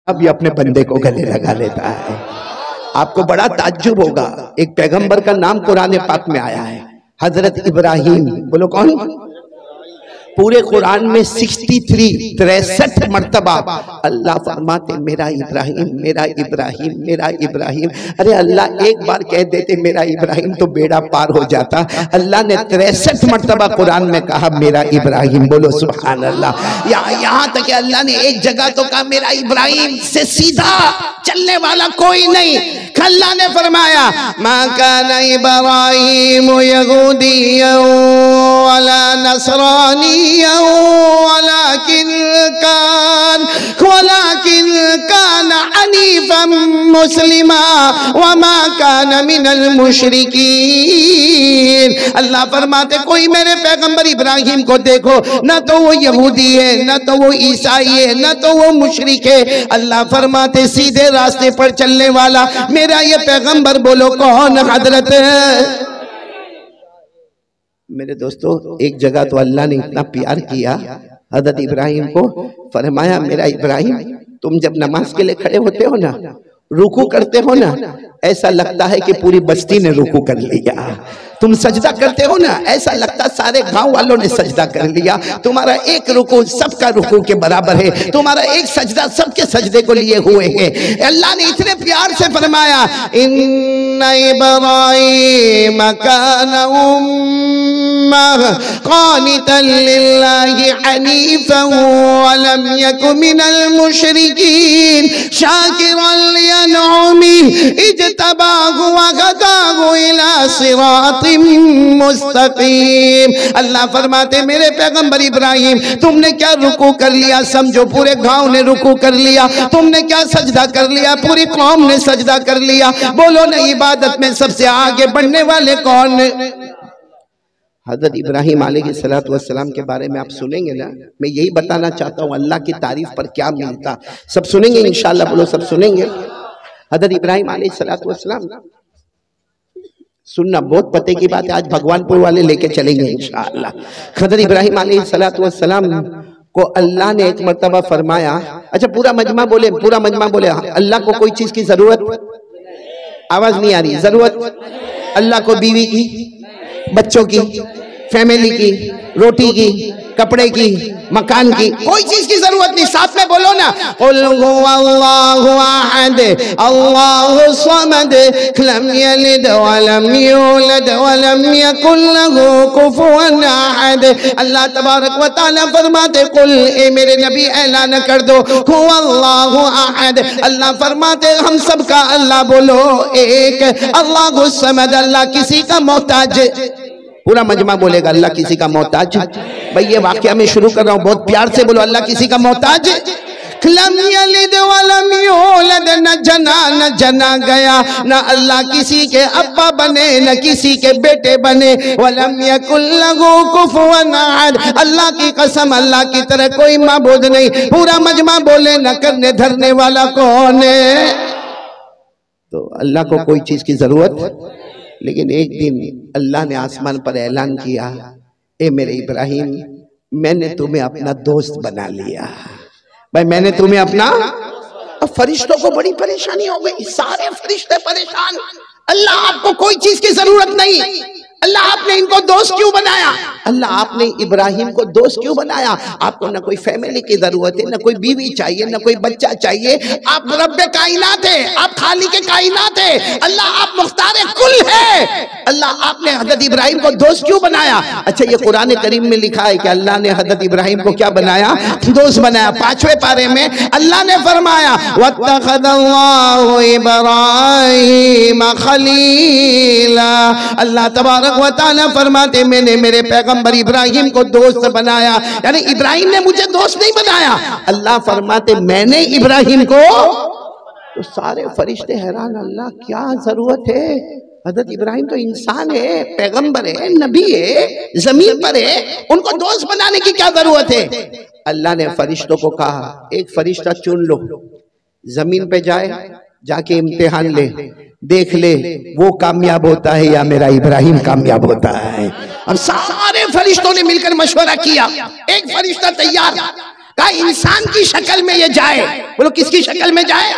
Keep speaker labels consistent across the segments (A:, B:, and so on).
A: अब ये अपने बंदे को गले लगा लेता है। आपको बड़ा ताज्जुब होगा, एक पैगंबर का नाम कुरान पाक में आया है, हजरत इब्राहिम। बोलो कौन? पूरे कुरान में 63 मर्तबा अल्लाह फरमाते मेरा इब्राहिम, मेरा इब्राहिम, मेरा इब्राहिम। अरे अल्लाह एक बार कह देते मेरा इब्राहिम तो बेड़ा पार हो जाता। अल्लाह ने 63 मर्तबा कुरान में कहा मेरा इब्राहिम। बोलो सुभान अल्लाह। यहाँ तक कि अल्लाह ने एक जगह तो कहा मेरा इब्राहिम से सीधा चलने वाला कोई नहीं। अल्लाह ने फरमाया मा काना इब्राहिम यहूदिय्यन वला नसरानिय्यन वलाकिन कान हनीफन मुस्लिमा वमा कान मिनल मुशरिकीन। अल्लाह फरमाते कोई मेरे पैगंबर इब्राहिम को देखो, न तो वो यहूदी है, न तो वो ईसाई है, न तो वो मुशरिक है। अल्लाह फरमाते सीधे रास्ते पर चलने वाला मेरा ये पैगंबर। बोलो कौन? हजरत। मेरे दोस्तों एक जगह तो अल्लाह ने इतना प्यार किया हजरत इब्राहिम को, फरमाया मेरा इब्राहिम तुम जब नमाज के लिए खड़े होते हो ना, रुकू करते हो ना, ऐसा लगता है कि पूरी बस्ती ने रुकू कर लिया। तुम सजदा करते हो ना, ऐसा लगता सारे गांव वालों ने सजदा कर लिया। तुम्हारा एक रुकू सबका रुकू के बराबर है, तुम्हारा एक सजदा सबके सजदे को लिए हुए है। अल्लाह ने इतने प्यार से फरमाया इन्ना इब्राहीम काना उम्मह क़ानितन लिल्लाहि हनीफन व लम यकु मिनल मुशरिकीन शाकिरन लिअनउमिहि इज्तबाहु व हदाहु इला सिरात मुस्तकीम। अल्लाह फरमाते मेरे पैगंबर इब्राहिम तुमने क्या रुकू कर लिया, समझो पूरे गांव ने रुकू कर लिया। तुमने क्या सजदा कर लिया, पूरी कौम ने सजदा कर लिया। बोलो ना इबादत में सबसे आगे बढ़ने वाले कौन? हजरत इब्राहिम अलैहिस्सलातु वस्सलाम के बारे में आप सुनेंगे ना, मैं यही बताना चाहता हूँ अल्लाह की तारीफ पर क्या मिलता। सब सुनेंगे इंशाअल्लाह। बोलो सब सुनेंगे। हजरत इब्राहिम अलैहिस्सलातु वस्सलाम सुनना बहुत पते की बात है, आज भगवानपुर वाले लेके चलेंगे इंशाअल्लाह। हजरत इब्राहिम अलैहिस्सलातु वस्सलाम को अल्लाह ने एक मर्तबा फरमाया, अच्छा पूरा मजमा बोले, पूरा मजमा बोले, अल्लाह को कोई चीज की जरूरत, आवाज नहीं आ रही, जरूरत अल्लाह को बीवी की, बच्चों की, फैमिली की, रोटी की, कपड़े की, मकान की, कोई चीज की जरूरत नहीं। साथ में बोलो ना कुल हुवल्लाहु अहद अल्लाहु समद लम यलिद व लम यूलद व लम यकुल लहू कुफुवन अहद। अल्लाह तबारक व तआला फरमाते कुल, ए मेरे नबी ऐलान कर दो हुवल्लाहु अहद। अल्लाह फरमाते हम सब का अल्लाह बोलो एक, अल्लाहु समद अल्लाह किसी का मोहताज। पूरा मजमा बोलेगा अल्लाह किसी का मोहताज। भाई ये वाकया मैं शुरू कर रहा हूँ, बहुत प्यार से बोलो अल्लाह किसी का मोहताज। लम यलिद व लम यूलद, न जना गया, न अल्लाह किसी के अब्बा बने, न किसी के बेटे बने। व लम यकुल लहू कुफुवन अहद, अल्लाह की कसम अल्लाह की तरह कोई माबूद नहीं। पूरा मजमा बोले न करने धरने वाला कौन है? तो अल्लाह को कोई चीज की जरूरत। लेकिन एक दिन अल्लाह ने आसमान पर ऐलान किया, ए मेरे इब्राहिम मैंने तुम्हें अपना दोस्त बना लिया। भाई मैंने तुम्हें अपना। अब फरिश्तों को बड़ी परेशानी हो गई, सारे फरिश्ते परेशान। अल्लाह आपको कोई चीज की जरूरत नहीं, अल्लाह आपने इनको दोस्त क्यों बनाया? अल्लाह आपने इब्राहिम को दोस्त क्यों बनाया? आपको ना कोई फैमिली की जरूरत है, ना कोई बीवी चाहिए, ना कोई बच्चा चाहिए। आप रब्बे कायनात है, आप खालिक के कायनात है, अल्लाह आप मुख्तार कुल है। अल्लाह आपने हजरत इब्राहिम को दोस्त क्यों बनाया? अच्छा ये कुरान करीम में लिखा है कि अल्लाह ने हजरत इब्राहिम को क्या बनाया? दोस्त बनाया। 5वें पारे में अल्लाह ने फरमाया वत्तखज़ल्लाहु इब्राहीम खलीला। अल्लाह तबारक व तआला फरमाते मैंने मेरे पैगंबर इब्राहिम को दोस्त बनाया। यानी इब्राहिम ने मुझे दोस्त नहीं बनाया, अल्लाह फरमाते मैंने इब्राहिम को। तो सारे फरिश्ते हैरान, अल्लाह क्या जरूरत है? हजरत इब्राहिम तो इंसान है, पैगंबर है, नबी है, जमीन पर है, उनको दोस्त बनाने की क्या जरूरत है? अल्लाह ने फरिश्तों को कहा एक फरिश्ता चुन लो, जमीन पे जाए, जाके इम्तिहान ले, देख ले वो कामयाब होता है या मेरा इब्राहिम कामयाब होता है। और सारे फरिश्तों ने मिलकर मशवरा किया, एक फरिश्ता तैयार, कहा इंसान की शक्ल में ये जाए। बोलो किसकी शक्ल में जाए?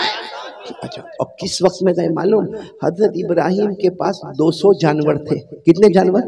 A: अच्छा, और किस वक्त में गए मालूम? हजरत इब्राहिम के पास 200 जानवर थे। कितने जानवर?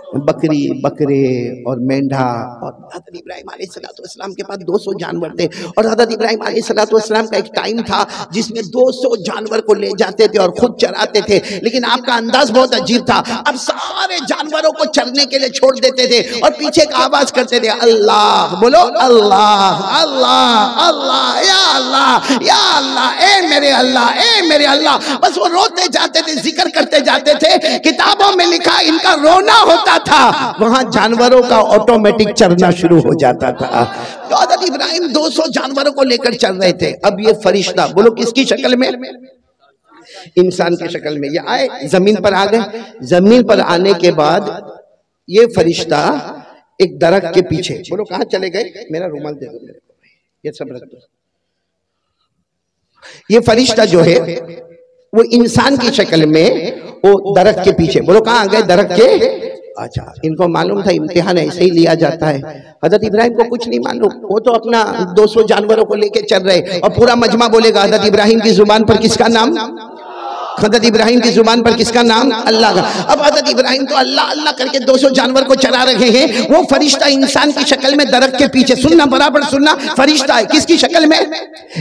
A: बकरी, बकरे और मेंढा। और हजरत इब्राहिम अलैहिस्सलाम के पास 200 जानवर थे। और हजरत इब्राहिम अलैहिस्सलाम का एक टाइम था जिसमें 200 जानवर को ले जाते थे और खुद चराते थे। लेकिन आपका अंदाज बहुत अजीब था। अब सारे जानवरों को चरने के लिए छोड़ देते थे और पीछे का आवाज करते थे अल्लाह। बोलो अल्लाह अल्लाह अल्लाह, या अल्लाह या अल्लाह, ए मेरे अल्लाह, ए मेरे अल्लाह। बस वो रोते जाते थे, जिक्र करते जाते थे। किताबों में लिखा इनका रोना होता था, वहां जानवरों का ऑटोमेटिक चरना शुरू हो जाता था। तो हज़रत इब्राहिम 200 जानवरों को लेकर चल रहे थे। अब ये फरिश्ता, बोलो किसकी शक्ल में? इंसान की शक्ल में ये आए, जमीन पर आ गए। जमीन पर आने के बाद ये फरिश्ता एक दरख्त के पीछे, बोलो कहां चले गए? मेरा रुमाल दे दो मेरे को, ये सब रख दो। ये फरिश्ता जो है वो इंसान की शक्ल में वो दरख्त के पीछे, बोलो कहां आ गए? दरख्त के। अच्छा, इनको मालूम था इम्तिहान ऐसे ही लिया जाता है। हजरत इब्राहिम को कुछ नहीं मालूम, वो तो अपना 200 जानवरों को लेके चल रहे। और पूरा मजमा बोलेगा हजरत इब्राहिम की जुबान पर किसका नाम? हजरत इब्राहिम की जुबान पर किसका नाम? अल्लाह का। अब हजरत इब्राहिम तो अल्लाह अल्लाह करके 200 जानवर को चला रहे हैं। वो फरिश्ता इंसान की शक्ल में दरख्त के पीछे, सुनना बराबर सुनना, फरिश्ता है किसकी शक्ल में?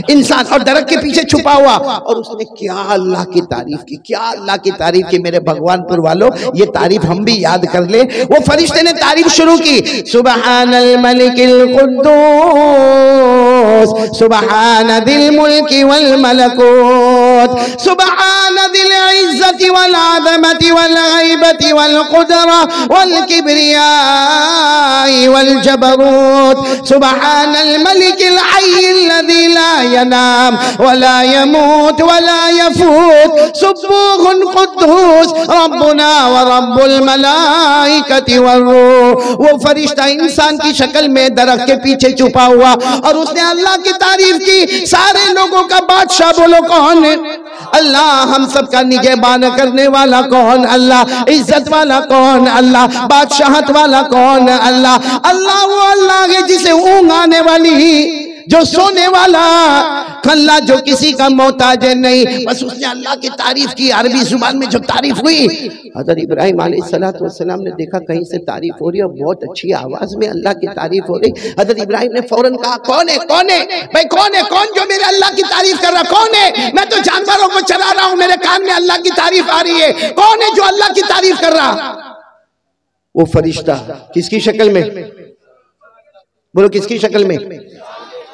A: इंसान, और दरख्त के पीछे छुपा हुआ। और उसने क्या अल्लाह की तारीफ की, क्या अल्लाह की तारीफ की। मेरे भगवानपुर वालों, ये तारीफ हम भी याद कर ले। वो फरिश्ते ने तारीफ शुरू की, सुबहानल मलिकिल कुद्दूस, सुबहान दिल मुल्की वल मलकूत, सुबहान दिल इज्जति वल आज़मति वल गैबति वल कुदरा वल किब्रियाई वल जबरूत, सुबहानल मलिकिल हय्यिल लज़ी ला यनाम वला यमूत वला यफूत, सुब्बूहुन कुद्दूस रब्बुना व रब्बुल मलाइकति वर्रूह। वो फरिश्ता इंसान की शक्ल में दरख्त के पीछे छुपा हुआ और उसने अल्लाह की तारीफ की। सारे लोगों का बादशाह, बोलो कौन है? अल्लाह। हम सबका निगहबान करने वाला कौन? अल्लाह। इज्जत वाला कौन? अल्लाह। बादशाहत वाला कौन? अल्लाह। अल्लाह वो अल्लाह है जिसे ऊँघ आने वाली, जो सोने वाला, अल्लाह जो किसी का मोहताज नहीं। बस उसने अल्लाह की तारीफ की। अरबी जुबान में जो तारीफ हुई, हज़रत इब्राहिम अलैहिस्सलाम ने देखा कहीं से तारीफ हो रही है और बहुत अच्छी आवाज में अल्लाह की तारीफ हो रही। हज़रत इब्राहिम ने फौरन कहा कौन है? कौन है भाई? कौन है? कौन जो मेरे अल्लाह की तारीफ कर रहा? कौन है? मैं तो जानवरों को चला रहा हूं, मेरे कान में अल्लाह की तारीफ आ रही है। कौन है जो अल्लाह की तारीफ कर रहा? वो फरिश्ता किसकी शक्ल में? बोलो किसकी शक्ल में?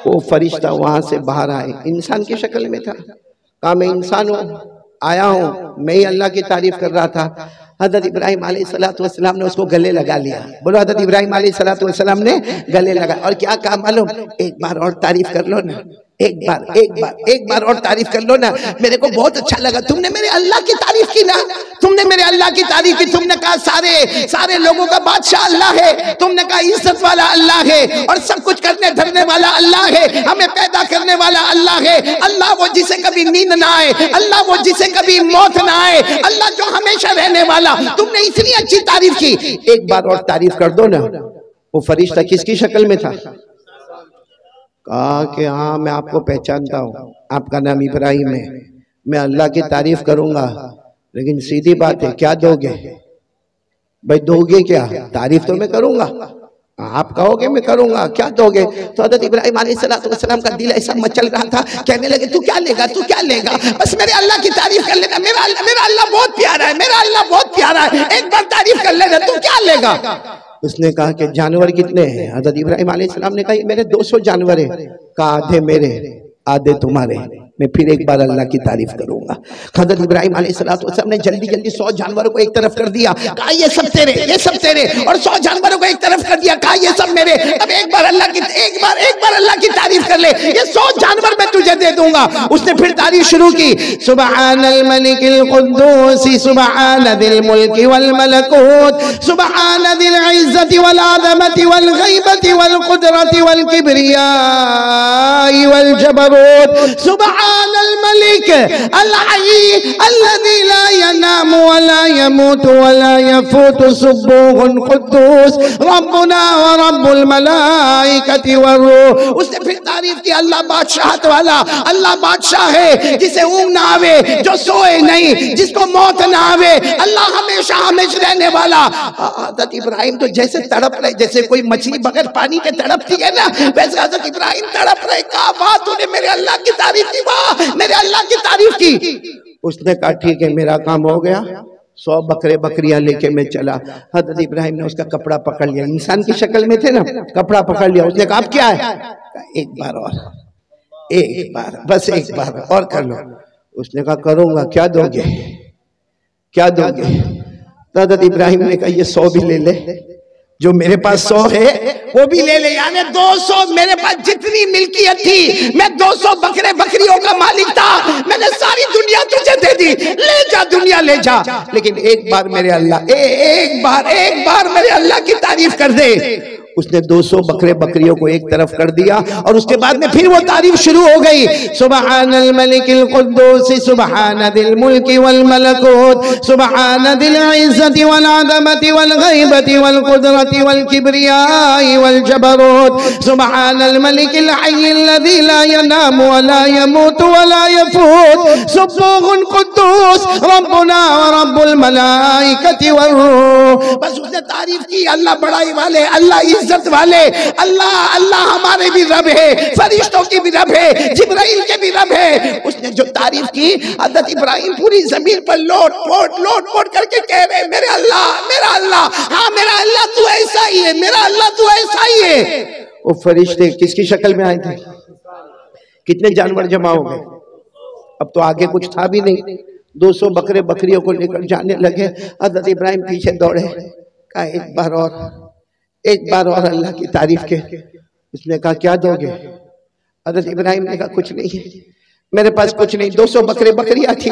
A: वो फरिश्ता वहां से बाहर आए, इंसान की शक्ल में था। कहा मैं इंसान हूं, आया हूं, मैं ही अल्लाह की तारीफ कर रहा था। हजरत इब्राहिम अलैहिस्सलाम ने उसको गले लगा लिया। बोलो हजरत इब्राहिम अलैहिस्सलाम ने गले लगा और क्या कहा मालूम? एक बार और तारीफ कर लो ना, एक बार और तारीफ कर लो ना, मेरे को बहुत अच्छा लगा। तुमने मेरे अल्लाह की तारीफ की ना, तुमने मेरे अल्लाह की तारीफ की। तुमने कहा सारे लोगों का बादशाह अल्लाह है, तुमने कहा इज्जत वाला अल्लाह है और सब कुछ करने धरने वाला अल्लाह है, हमें पैदा करने वाला अल्लाह है। अल्लाह वो जिसे कभी नींद ना आए, अल्लाह वो जिसे कभी मौत ना आए, अल्लाह जो हमेशा रहने वाला। तुमने इतनी अच्छी तारीफ की, एक बार और तारीफ कर दो ना। वो फरिश्ता किसकी शक्ल में था? कहा कि हाँ मैं आपको पहचानता हूँ, आपका नाम इब्राहिम है, मैं अल्लाह की तारीफ करूंगा, लेकिन सीधी बात है क्या दोगे भाई? दोगे क्या? तारीफ तो मैं करूंगा, आप कहोगे मैं करूंगा, क्या दोगे? तो हज़रत इब्राहिम अलैहिस्सलाम का दिल ऐसा मचल रहा था, कहने लगे तू क्या लेगा, तू क्या लेगा? बस मेरे अल्लाह की तारीफ कर लेना, मेरा अल्लाह बहुत प्यारा है, मेरा अल्लाह बहुत प्यारा है, एक बार तारीफ कर लेना, तू क्या लेगा? उसने कहा कि जानवर कितने हैं? हज़रत इब्राहिम अलैहिस्सलाम ने कहा मेरे 200 जानवर हैं। कहा आधे मेरे आधे तुम्हारे, मैं फिर एक बार अल्लाह की तारीफ करूंगा। हज़रत इब्राहिम अलैहिस्सलाम ने जल्दी 100 जानवरों को एक तरफ कर दिया, कहा ये सब तेरे, ये सब तेरे, और 100 जानवरों को एक तरफ कर दिया, कहा ये सब मेरे। अब एक बार अल्लाह की तारीफ कर ले, ये 100 जानवर मैं तुझे दे दूंगा। उसने फिर तारीफ शुरू की, सुबहानल मलिकिल कुद्दूस, सुबहान दिल मुल्की वल मलकूत, सुबहान दिल इज्जति वल आज़मति वल गैबति वल कुदरति वल किब्रियाई वल जबरूत, सुबहान सुबहानल मलिक अल हय्य अल्लज़ी ला यनामु व ला यमूतु व ला यफूतु सुब्बूहुन कुद्दूस रब्बुना व रब्बुल मलाइकति वर्रूह। उसने फिर तारीफ की, अल्लाह बादशाहत वाला, अल्लाह बादशाह है जिसे ऊँघ ना आवे, जो सोए नहीं, जिसको मौत ना आवे, अल्लाह हमेशा हमेशा रहने वाला। हज़रत इब्राहिम तो जैसे तड़प रहे, जैसे कोई मछली बगैर पानी के तड़पती है ना, वैसे हज़रत इब्राहिम तड़प रहे। कहा वाह तूने मेरे अल्लाह की तारीफ की, वाह मेरे अल्लाह की तारीफ की। उसने कहा ठीक है मेरा काम हो गया, 100 बकरे बकरियां लेके मैं चला। हज़रत इब्राहिम ने उसका कपड़ा पकड़ लिया, इंसान की शक्ल में थे ना, कपड़ा पकड़ लिया। उसने कहा अब क्या है? एक बार और, एक बार, बस एक बार और कर लो। उसने कहा करूंगा। क्या दोगे, क्या दोगे? हज़रत इब्राहिम ने कहा ये 100 भी ले ले, जो मेरे पास 100 है वो भी ले ले, यानी 200। मेरे पास जितनी मिल्कियत थी, मैं 200 बकरे बकरियों का मालिक था, मैंने सारी दुनिया तुझे दे दी, ले जा दुनिया ले जा। लेकिन एक बार मेरे अल्लाह, एक बार मेरे अल्लाह की तारीफ कर दे। उसने 200 बकरे बकरियों को एक तरफ कर दिया और उसके बाद में फिर वो तारीफ शुरू हो गई। सुबहानल मलिकिल कुद्दूस सुबहानदिल मुल्की वल मलकूत सुबहानदिल इज्जति वल अज़मति वल गैबति वल कुदरति वल किब्रियाई वल जबरूत सुबहानल मलिकिल हय्यिल लज़ी ला यनामु व ला यमूतु व ला यफूत सुब्बूहुन कुद्दूस रब्बुना व रब्बुल मलाइकति वर्रूह। बस उसने तारीफ की, अल्लाह बड़ाई वाले, अल्लाह इज्जत वाले, अल्लाह हमारे भी रब है, फरिश्तों की भी रब है, जिब्राइल के भी रब है। उसने जो तारीफ की, हज़रत इब्राहिम पूरी जमीन पर लोट पोट करके कह रहे मेरे अल्लाह, हाँ मेरा अल्लाह तू ऐसा ही है, मेरा अल्लाह तू ऐसा ही है। वो फरिश्ते किसकी शक्ल में आए थे? कितने जानवर जमा हो गए? अब तो आगे कुछ था भी नहीं। 200 बकरे बकरियों को लेकर जाने लगे। हज़रत इब्राहिम पीछे दौड़े, कहा एक बार और अल्लाह की तारीफ के। उसने कहा क्या दोगे? हज़रत इब्राहिम ने कहा कुछ नहीं, मेरे पास कुछ नहीं, 200 बकरे बकरियां थी,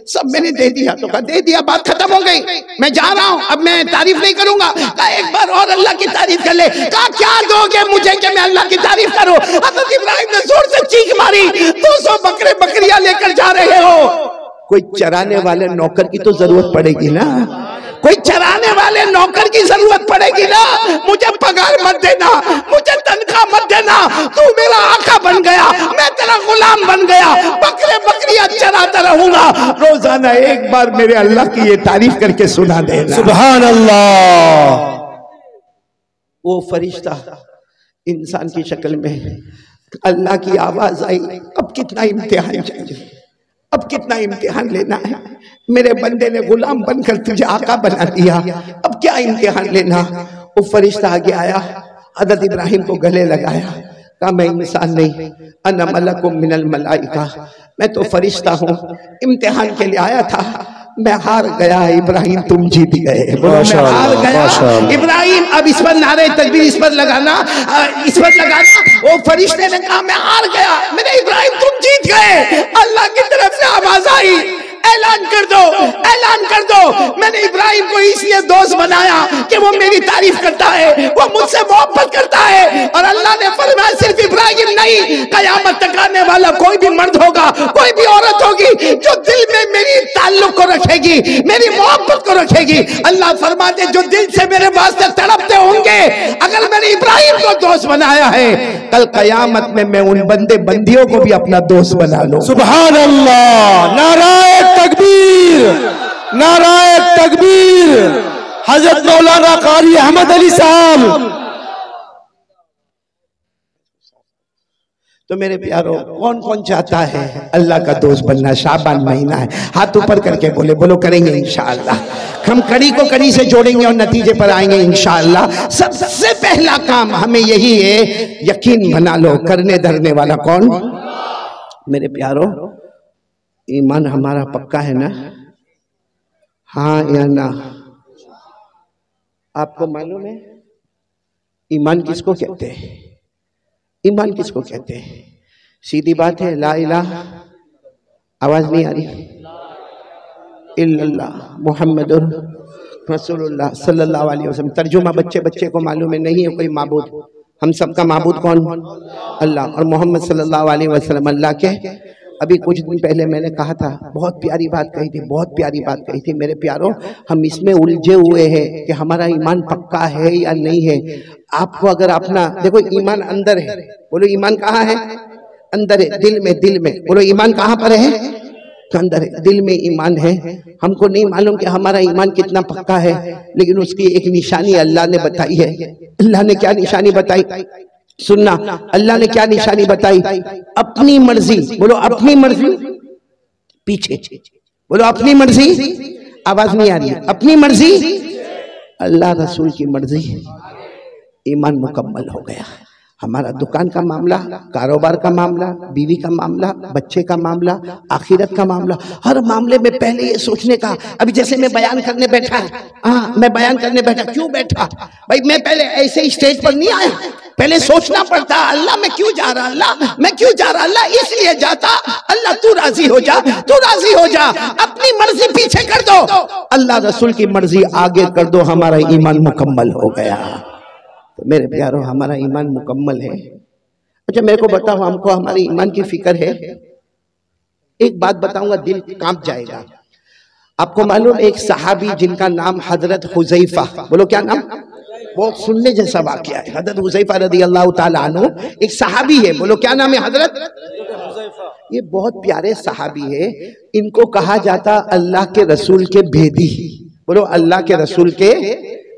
A: सब मैंने दे दिया। तो कहा दे दिया, बात खत्म हो गई, मैं जा रहा हूं, अब मैं तारीफ नहीं करूंगा। कहा एक बार और अल्लाह की तारीफ कर ले। कहा क्या दोगे मुझे कि मैं अल्लाह की तारीफ करूं? हज़रत इब्राहिम ने जोर से चीख मारी, 200 बकरे बकरियां लेकर जा रहे हो। कोई चराने वाले नौकर की तो जरूरत पड़ेगी ना, कोई चराने वाले नौकर की जरूरत पड़ेगी ना। मुझे पगार मत देना, मुझे तनख्वाह मत देना, तू मेरा आका बन गया, मैं तेरा गुलाम बन गया, बकरे बकरियां चराता रहूंगा। रोजाना एक बार मेरे अल्लाह की ये तारीफ करके सुना देना।
B: सुभान अल्लाह।
A: वो फरिश्ता इंसान की शक्ल में, अल्लाह की आवाज आई, अब कितना इम्तिहान चाहिए, अब कितना इम्तिहान लेना है? मेरे बंदे ने गुलाम बनकर तुझे आका बना दिया, अब क्या इम्तिहान लेना? वो फरिश्ता आगे आया, हज़रत इब्राहिम को गले लगाया, कहा मैं इंसान नहीं, अना मलकुम मिनल मलाइका, मैं तो फरिश्ता हूँ, इम्तिहान के लिए आया था, मैं हार गया। इब्राहिम तुम जीत गए। बोलो मैं हार गया। इब्राहिम अब इस पर नारे तकबीर, इस पर लगाना, इस पर लगाना। वो फरिश्ते ने कहा मैं हार गया, मेरे इब्राहिम तुम जीत गए। अल्लाह की तरफ से आवाज आई, ऐलान कर दो, ऐलान कर दो, मैंने इब्राहिम को इसलिए दोस्त बनाया कि वो मेरी तारीफ करता है, वो मुझसे मोहब्बत करता है। और अल्लाह ने फरमाया सिर्फ इब्राहिम नहीं, कयामत तक आने वाला कोई भी मर्द होगा, कोई भी औरत होगी जो दिल में मेरी ताल्लुक को रखेगी, मेरी मोहब्बत को रखेगी। अल्लाह फरमाते जो दिल से मेरे वास्ते तड़पते होंगे, अगर मैंने इब्राहिम को दोस्त बनाया है, कल कयामत में मैं उन बंदे बंदियों को भी अपना दोस्त बना लूं।
B: सुभान अल्लाह। नाराए तकबीर, नाराए तकबीर। हजरत मौलाना कारी अहमद अली साहब।
A: तो मेरे प्यारो, कौन कौन चाहता है अल्लाह का दोस्त बनना? शाबान महीना है, हाथ ऊपर करके बोले, बोलो करेंगे इंशाअल्लाह। हम कड़ी को कड़ी से जोड़ेंगे और नतीजे पर आएंगे इंशाअल्लाह। सबसे पहला काम हमें यही है, यकीन बना लो, करने धरने वाला कौन? मेरे प्यारो, ईमान हमारा पक्का है ना? हाँ या ना? आपको मालूम है ईमान किसको कहते हैं? ईमान किसको कहते हैं? सीधी बात है, ला इलाहा, आवाज नहीं आ रही, इल्लल्लाह मुहम्मदुर रसूलुल्लाह सल्लल्लाहु अलैहि वसल्लम। तर्जुमा बच्चे बच्चे को मालूम है, नहीं है कोई माबूद, हम सबका माबूद कौन? अल्लाह। और मोहम्मद सल्लल्लाहु अलैहि वसल्लम अल्लाह के अभी कुछ दिन पहले मैंने कहा था, बहुत प्यारी बात कही थी, बहुत प्यारी बात कही थी मेरे प्यारों। हम इसमें उलझे हुए हैं कि हमारा ईमान पक्का है या नहीं है। आपको अगर अपना देखो, ईमान अंदर है, बोलो ईमान कहाँ है? अंदर है, दिल में, दिल में। बोलो ईमान कहाँ पर है? अंदर है, दिल में ईमान है। हमको नहीं मालूम कि हमारा ईमान कितना पक्का है, लेकिन उसकी एक निशानी अल्लाह ने बताई है। अल्लाह ने क्या निशानी बताई? सुनना, अल्लाह ने क्या निशानी बताई? अपनी मर्जी, बोलो अपनी मर्जी, पीछे बोलो अपनी मर्जी, आवाज नहीं आ रही है, अपनी मर्जी, अल्लाह रसूल की मर्जी, ईमान मुकम्मल हो गया। हमारा दुकान का मामला, कारोबार का मामला, बीवी का मामला, बच्चे का मामला, आखिरत का मामला, हर मामले में पहले ये सोचने का। अभी जैसे मैं बयान करने बैठा, मैं बयान करने बैठा, क्यों बैठा भाई? मैं पहले ऐसे स्टेज पर नहीं आया, पहले सोचना पड़ता, अल्लाह मैं क्यों जा रहा, अल्लाह मैं क्यों जा रहा, अल्लाह इसलिए जाता, अल्लाह तू राजी हो जा, तू राजी हो जा, अपनी मर्जी पीछे कर दो, अल्लाह रसूल की मर्जी आगे कर दो, हमारा ईमान मुकम्मल हो गया। तो मेरे प्यारों, हमारा ईमान मुकम्मल है। अच्छा मेरे को बताओ, हमको हमारे ईमान की फिक्र है? एक बात बताऊंगा, दिल कांप जाएगा। आपको मालूम एक सहाबी जिनका नाम हजरत हुज़ैफा, बोलो क्या नाम? बहुत सुनने जैसा वाकया है। हजरत हुज़ैफा रज़ी अल्लाह ताला अन्हु एक सहाबी है, बोलो क्या नाम है? हजरत हुज़ैफा। ये बहुत प्यारे सहाबी है। इनको कहा जाता अल्लाह के रसूल के भेदी, बोलो अल्लाह के रसूल के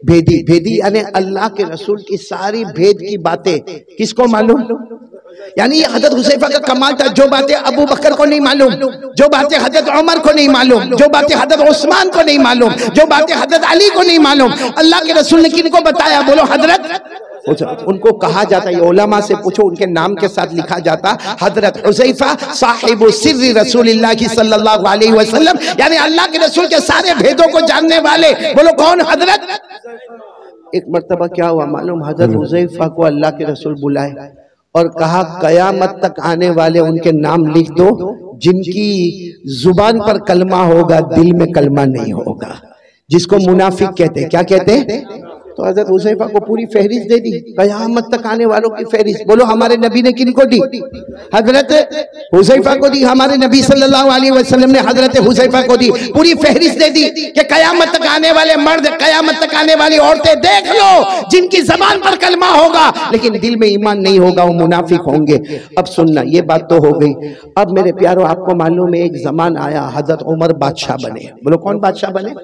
A: भेदी। भेदी यानी अल्लाह के रसूल की सारी भेद की बातें किसको मालूम? यानी ये हजरत हुज़ैफा का कमाल था। जो बातें अबू बकर को नहीं मालूम, जो बातें हजरत उमर को नहीं मालूम, जो बातें हजरत उस्मान को नहीं मालूम, जो बातें हजरत अली को नहीं मालूम, अल्लाह के रसूल ने किनको बताया? बोलो हजरत। उनको कहा जाता है, उलमा से पूछो, उनके नाम के साथ लिखा जाता हजरत हुज़ैफा साहिबु सिर्री रसूलिल्लाह सल्लल्लाहु अलैहि वसल्लम, यानी अल्लाह के रसूल के सारे भेदों को जानने वाले। बोलो कौन? हजरत। एक मर्तबा क्या हुआ मालूम? हजरत हुज़ैफा को अल्लाह के रसूल बुलाए और कहा कयामत तक आने वाले उनके नाम लिख दो जिनकी जुबान पर कलमा होगा, दिल में कलमा नहीं होगा, जिसको मुनाफिक कहते हैं। क्या कहते हैं? तो हजरत हुज़ैफा को पूरी फहरिस्त दे दी, कयामत तक आने वालों की फहरिस्त। बोलो हमारे नबी ने किनको दी? हजरत हुज़ैफा को दी। हमारे नबी सल्लल्लाहु अलैहि वसल्लम ने हजरत हुज़ैफा को दी, पूरी फहरिस्त दे दी कि कयामत तक आने वाले मर्द, कयामत तक आने वाली औरतें देख लो, जिनकी जबान पर कलमा होगा लेकिन दिल में ईमान नहीं होगा, वो मुनाफिक होंगे। अब सुनना, ये बात तो हो गई। अब मेरे प्यारों, आपको मालूम है एक जमान आया, हजरत उमर बादशाह बने। बोलो कौन बादशाह बने?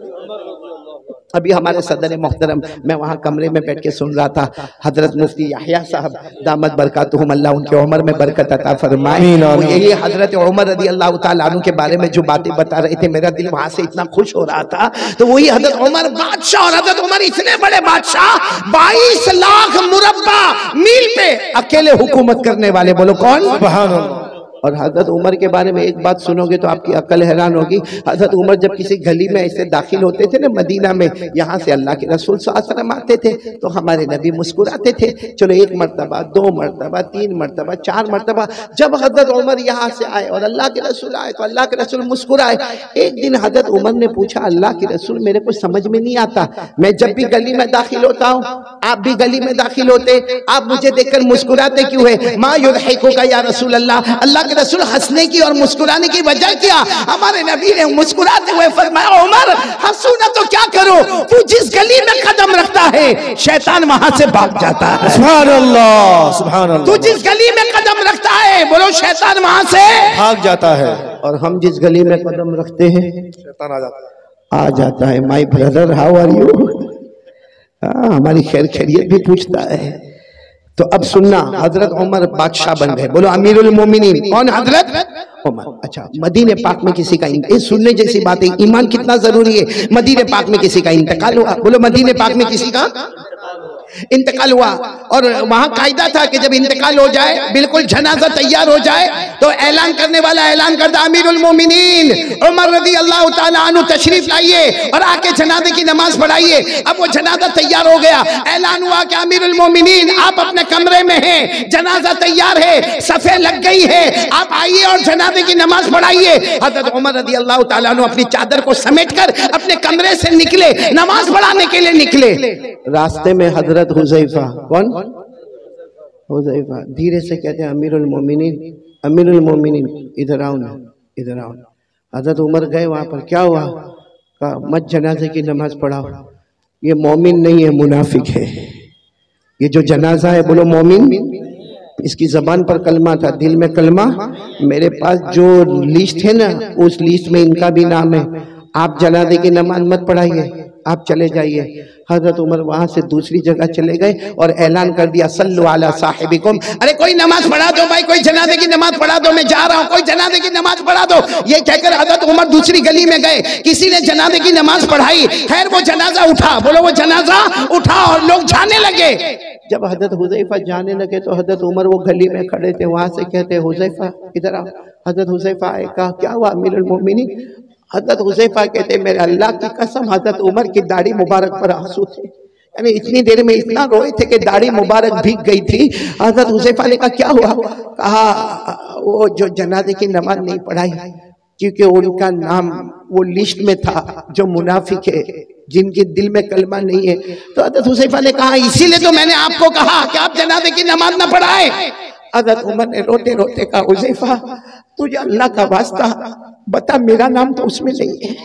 A: अभी हमारे सदर मोहतरम, मैं वहाँ कमरे में बैठ के सुन रहा था, हजरत मुफ्ती याह्या साहब दामद बरकातुहुम, अल्लाह उनके उम्र में बरकत अता फरमाए, यही हजरत उमर रज़ी अल्लाह ताला अन्हु के बारे में जो बातें बता रहे थे, मेरा दिल वहाँ से इतना खुश हो रहा था। तो वही हजरत उमर बादशाह, और हजरत उमर इतने बड़े बादशाह, 22 लाख मुरब्बा मील पे अकेले हुकूमत करने वाले। बोलो कौन? सुभान अल्लाह। और हजरत उमर के बारे में एक बात सुनोगे तो आपकी अकल हैरान होगी। हजरत उमर जब किसी गली में ऐसे दाखिल होते थे ना मदीना में, यहाँ से अल्लाह के रसूल सल्लल्लाहु अलैहि वसल्लम आते थे तो हमारे नबी मुस्कुराते थे। चलो एक मरतबा, 2 मरतबा, 3 मरतबा, 4 मरतबा, जब हजरत उमर यहाँ से आए और अल्लाह के रसूल आए तो अल्लाह के रसूल मुस्कुराए। एक दिन हजरत उमर ने पूछा, अल्लाह के रसूल मेरे को समझ में नहीं आता, मैं जब भी गली में दाखिल होता हूँ, आप भी गली में दाखिल होते, आप मुझे देखकर मुस्कुराते क्यों है? मा युदहिकुका या रसूल अल्लाह, अल्लाह के रसूल हंसने की और मुस्कुराने की वजह क्या? हमारे नबी ने मुस्कुराते हुए फरमाया, उमर हंसू ना तो क्या करो, तू जिस गली में कदम रखता है शैतान वहां से भाग जाता है।
B: सुभान अल्लाह, सुभान अल्लाह।
A: तू जिस गली में कदम रखता है, बोलो शैतान वहां से
B: भाग जाता है।
A: और हम जिस गली में कदम रखते हैं
B: शैतान आ
A: जाता है। My brother how are you? हमारी खैर खैरियत भी पूछता है। तो अब सुनना, हजरत उमर बादशाह बन गए। बोलो अमीरुल मोमिनीन कौन? हजरत उमर। अच्छा, मदीने पाक में किसी का, ये सुनने जैसी बात है, ईमान कितना जरूरी है। मदीने पाक में किसी का इंतकाल हुआ, बोलो मदीने पाक में किसी का इंतकाल हुआ, और वहां कायदा था कि जब इंतकाल हो जाए, बिल्कुल जनाजा तैयार हो जाए, तो ऐलान करने वाला ऐलान करता, अमीरुल मोमिनीन उमर रज़ी अल्लाह ताला अन्हु तशरीफ लाइए और आके जनाजे की नमाज पढ़ाइए। अब वो जनाजा तैयार हो गया, ऐलान हुआ कि अमीरुल मोमिनीन आप अपने कमरे में हैं, जनाजा तैयार है, सफे लग गई है, आप आइए और जनाजे की नमाज पढ़ाइए। हजरत उमर रज़ी अल्लाह ताला अन्हु अपनी चादर को समेटकर अपने कमरे से निकले, नमाज पढ़ाने के लिए निकले। रास्ते में हजरत हुज़ैफा, कौन? हुज़ैफा धीरे से कहते हैं, अमीरुल मोमिनीन अमीरुल मोमिनीन इधर आओ ना, इधर आओ। हजरत उमर गए वहां पर, क्या हुआ? कहा मत जनाजे की नमाज पढ़ाओ, ये मोमिन नहीं है, मुनाफिक है। ये जो जनाजा है बोलो मोमिन, इसकी जबान पर कलमा था, दिल में कलमा। मेरे पास जो लिस्ट है ना, उस लिस्ट में इनका भी नाम है। आप जनाजे की नमाज मत पढ़ाइए, आप चले जाइए। हजरत उमर वहां से दूसरी जगह चले गए और ऐलान कर दिया, सल्लु अला साहिबिकुम। अरे कोई नमाज पढ़ा दो भाई, कोई जनाजे की नमाज पढ़ा दो, मैं जा रहा हूं, कोई जनाजे की नमाज पढ़ा दो। ये कहकर हजरत उमर दूसरी गली में गए, किसी ने जनाजे की नमाज पढ़ाई। खैर वो जनाजा उठा, बोलो वो जनाजा उठा और लोग जाने लगे। जब हजरत हुज़ैफा जाने लगे तो हजरत उमर वो गली में खड़े थे, वहां से कहते हुज़ैफा इधर आओ। हजरत हुज़ैफा आए, कहा क्या हुआ अमीरुल मोमिनीन? हजरत हुज़ैफा कहते मेरे अल्लाह की कसम, हजरत उमर की दाढ़ी मुबारक पर आंसू थे, यानी इतनी देर में इतना रोए थे कि दाढ़ी मुबारक भीग गई थी। हजरत हुज़ैफा ने कहा क्या हुआ? कहा वो जो जनाजे की नमाज नहीं पढ़ाई, क्योंकि उनका नाम वो लिस्ट में था जो मुनाफिक है, जिनके दिल में कलमा नहीं है। तो हजरत हुज़ैफा ने कहा इसीलिए तो मैंने आपको कहा कि आप जनाजे की नमाज ना पढ़ाए। हजरत उमर ने रोते रोते कहा हुज़ैफा तुझे अल्लाह का वास्ता बता, मेरा नाम तो उसमें नहीं है।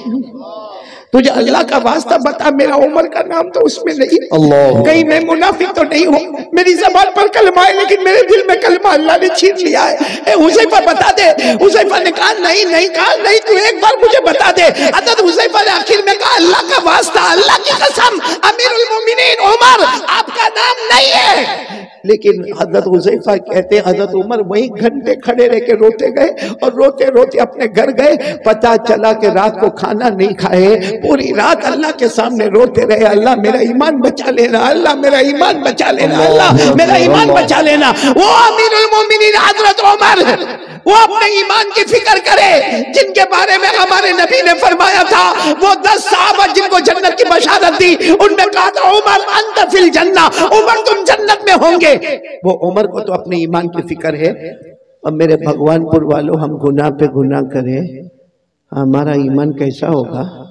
A: तुझे अल्लाह का वास्ता बता, मेरा उमर का नाम तो उसमें नहीं है। अल्लाह, कहीं मैं मुनाफिक तो नहीं हूँ? मेरी ज़बान पर कलमा है लेकिन मेरे दिल में कलमा अल्लाह ने छीन लिया है। हुज़ैफा बता दे। हुज़ैफा ने कहा नहीं नहीं, कहा नहीं, तू एक बार मुझे बता दे। हज़रत हुज़ैफा ने आखिर में कहा अल्लाह का वास्ता, अल्लाह की कसम, अमीरुल मोमिनीन उमर आपका नाम नहीं है। लेकिन हजरत हुज़ैफा कहते हजरत उमर वहीं घंटे खड़े रह के रोते गए और रोते रोते अपने घर गए। पता चला कि रात को खाना नहीं खाए, पूरी रात अल्लाह के सामने रोते रहे, अल्लाह मेरा ईमान बचा लेना, अल्लाह मेरा ईमान बचा लेना, अल्लाह मेरा ईमान बचा लेना। वो अमीरुल मोमिनीन हजरत उमर, वो अपने ईमान की फिक्र करे, जिनके बारे में हमारे नबी ने फरमाया था, वो 10 सहाबा जिनको जन्नत की बशारत दी, उनमें कहा था उमर अंत फिल जन्ना, उमर तुम जन्नत में होंगे। वो उमर को तो अपने ईमान की फिक्र है। और मेरे भगवानपुर वालों, हम गुनाह पे गुनाह करें, हमारा ईमान कैसा होगा?